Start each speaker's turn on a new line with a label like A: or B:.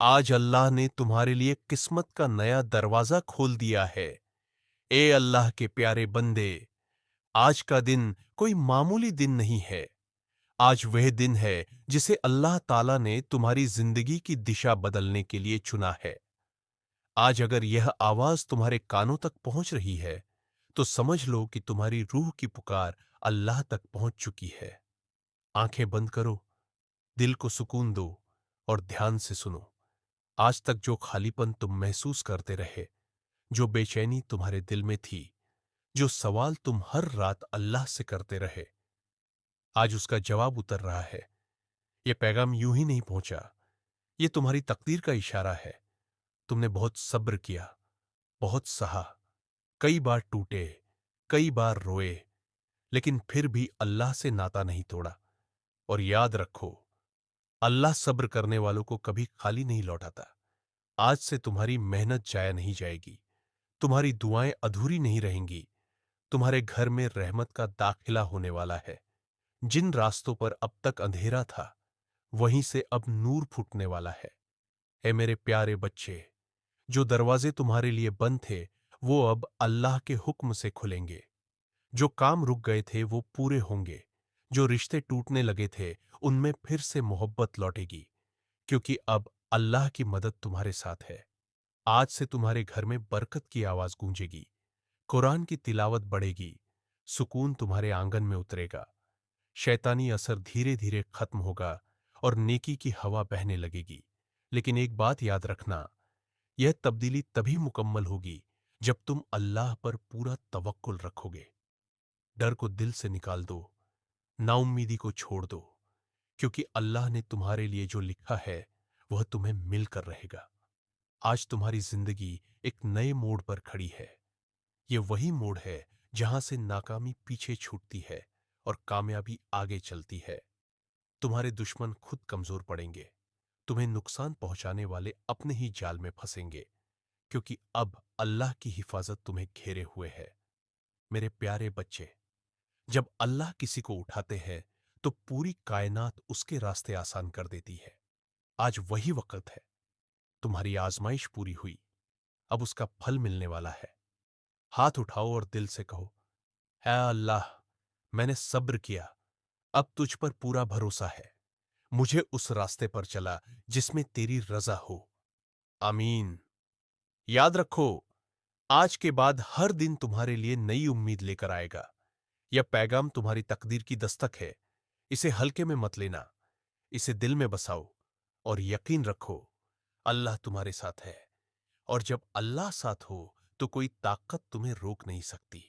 A: आज अल्लाह ने तुम्हारे लिए किस्मत का नया दरवाजा खोल दिया है। ए अल्लाह के प्यारे बंदे, आज का दिन कोई मामूली दिन नहीं है। आज वह दिन है जिसे अल्लाह ताला ने तुम्हारी जिंदगी की दिशा बदलने के लिए चुना है। आज अगर यह आवाज तुम्हारे कानों तक पहुंच रही है, तो समझ लो कि तुम्हारी रूह की पुकार अल्लाह तक पहुंच चुकी है। आंखें बंद करो, दिल को सुकून दो और ध्यान से सुनो। आज तक जो खालीपन तुम महसूस करते रहे, जो बेचैनी तुम्हारे दिल में थी, जो सवाल तुम हर रात अल्लाह से करते रहे, आज उसका जवाब उतर रहा है। यह पैगाम यूं ही नहीं पहुंचा, यह तुम्हारी तकदीर का इशारा है। तुमने बहुत सब्र किया, बहुत सहा, कई बार टूटे, कई बार रोए, लेकिन फिर भी अल्लाह से नाता नहीं तोड़ा। और याद रखो, अल्लाह सब्र करने वालों को कभी खाली नहीं लौटाता। आज से तुम्हारी मेहनत जाया नहीं जाएगी, तुम्हारी दुआएं अधूरी नहीं रहेंगी। तुम्हारे घर में रहमत का दाखिला होने वाला है। जिन रास्तों पर अब तक अंधेरा था, वहीं से अब नूर फूटने वाला है। ए मेरे प्यारे बच्चे, जो दरवाजे तुम्हारे लिए बंद थे, वो अब अल्लाह के हुक्म से खुलेंगे। जो काम रुक गए थे वो पूरे होंगे। जो रिश्ते टूटने लगे थे, उनमें फिर से मोहब्बत लौटेगी, क्योंकि अब अल्लाह की मदद तुम्हारे साथ है। आज से तुम्हारे घर में बरकत की आवाज गूंजेगी, कुरान की तिलावत बढ़ेगी, सुकून तुम्हारे आंगन में उतरेगा, शैतानी असर धीरे धीरे खत्म होगा और नेकी की हवा बहने लगेगी। लेकिन एक बात याद रखना, यह तब्दीली तभी मुकम्मल होगी जब तुम अल्लाह पर पूरा तवक्कुल रखोगे। डर को दिल से निकाल दो, नाउम्मीदी को छोड़ दो, क्योंकि अल्लाह ने तुम्हारे लिए जो लिखा है वह तुम्हें मिलकर रहेगा। आज तुम्हारी जिंदगी एक नए मोड़ पर खड़ी है। यह वही मोड़ है जहां से नाकामी पीछे छूटती है और कामयाबी आगे चलती है। तुम्हारे दुश्मन खुद कमजोर पड़ेंगे, तुम्हें नुकसान पहुंचाने वाले अपने ही जाल में फंसेंगे, क्योंकि अब अल्लाह की हिफाजत तुम्हें घेरे हुए है। मेरे प्यारे बच्चे, जब अल्लाह किसी को उठाते हैं, तो पूरी कायनात उसके रास्ते आसान कर देती है। आज वही वक्त है। तुम्हारी आजमाइश पूरी हुई, अब उसका फल मिलने वाला है। हाथ उठाओ और दिल से कहो, ऐ अल्लाह, मैंने सब्र किया, अब तुझ पर पूरा भरोसा है। मुझे उस रास्ते पर चला जिसमें तेरी रजा हो। आमीन। याद रखो, आज के बाद हर दिन तुम्हारे लिए नई उम्मीद लेकर आएगा। यह पैगाम तुम्हारी तकदीर की दस्तक है। इसे हल्के में मत लेना, इसे दिल में बसाओ और यकीन रखो, अल्लाह तुम्हारे साथ है। और जब अल्लाह साथ हो, तो कोई ताकत तुम्हें रोक नहीं सकती।